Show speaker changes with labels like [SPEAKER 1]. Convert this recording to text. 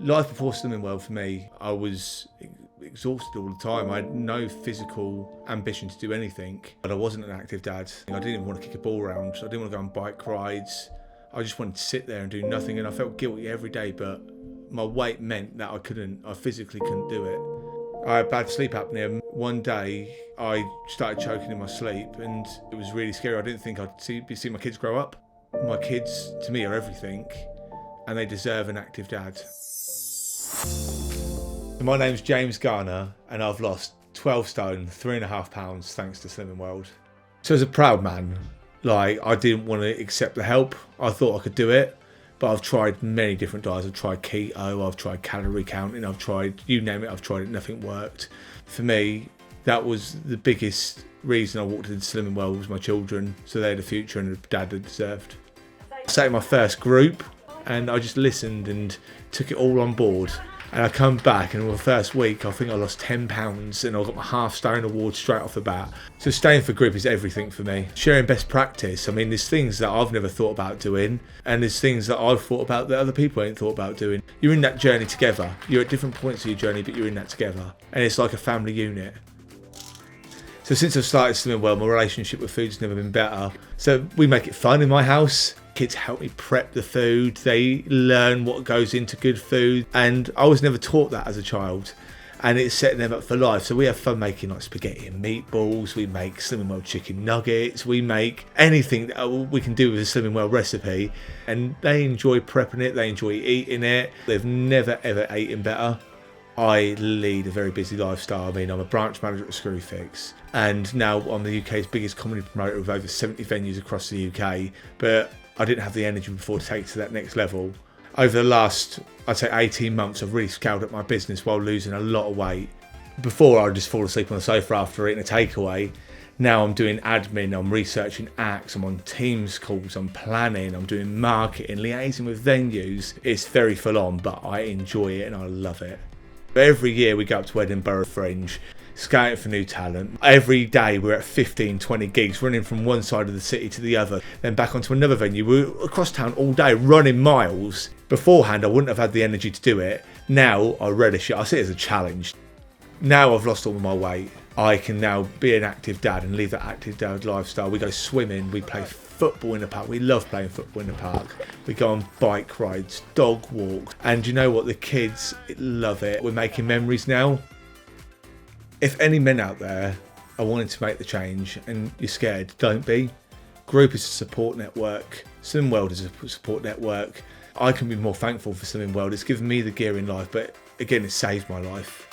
[SPEAKER 1] Life before Slimming World for me, I was exhausted all the time. I had no physical ambition to do anything, but I wasn't an active dad. I didn't even want to kick a ball around. I didn't want to go on bike rides. I just wanted to sit there and do nothing, and I felt guilty every day, but my weight meant that I physically couldn't do it. I had bad sleep apnea. One day I started choking in my sleep and it was really scary. I didn't think I'd see my kids grow up. My kids, to me, are everything, and they deserve an active dad. My name's James Garner, and I've lost 12 stone, 3.5 pounds, thanks to Slimming World. So as a proud man, I didn't want to accept the help. I thought I could do it, but I've tried many different diets. I've tried keto, I've tried calorie counting, I've tried, you name it, I've tried it, nothing worked. For me, that was the biggest reason I walked into Slimming World was my children, so they had a future and a dad they deserved. I sat in my first group and I just listened and took it all on board. And I come back, and in the first week, I think I lost 10 pounds, and I got my half stone award straight off the bat. So staying for group is everything for me. Sharing best practice. I mean, there's things that I've never thought about doing, and there's things that I've thought about that other people ain't thought about doing. You're in that journey together. You're at different points of your journey, but you're in that together. And it's like a family unit. So since I've started Slimming World, my relationship with food's never been better. So we make it fun in my house. Kids help me prep the food. They learn what goes into good food. And I was never taught that as a child. And it's setting them up for life. So we have fun making like spaghetti and meatballs. We make Slimming World chicken nuggets. We make anything that we can do with a Slimming World recipe. And they enjoy prepping it. They enjoy eating it. They've never ever eaten better. I lead a very busy lifestyle. I mean, I'm a branch manager at Screwfix, and now I'm the UK's biggest comedy promoter with over 70 venues across the UK, but I didn't have the energy before to take it to that next level. Over the last, I'd say 18 months, I've really scaled up my business while losing a lot of weight. Before, I'd just fall asleep on the sofa after eating a takeaway. Now I'm doing admin, I'm researching acts, I'm on Teams calls, I'm planning, I'm doing marketing, liaising with venues. It's very full on, but I enjoy it and I love it. Every year we go up to Edinburgh Fringe, scouting for new talent. Every day we're at 15, 20 gigs, running from one side of the city to the other, then back onto another venue. We're across town all day, running miles. Beforehand, I wouldn't have had the energy to do it. Now I relish it. I see it as a challenge. Now I've lost all my weight, I can now be an active dad and live that active dad lifestyle. We go swimming, we play football in the park. We love playing football in the park. We go on bike rides, dog walks, and you know what? The kids love it. We're making memories now. If any men out there are wanting to make the change and you're scared, don't be. Group is a support network. Slimming World is a support network. I can be more thankful for Slimming World. It's given me the gear in life, but again, it saved my life.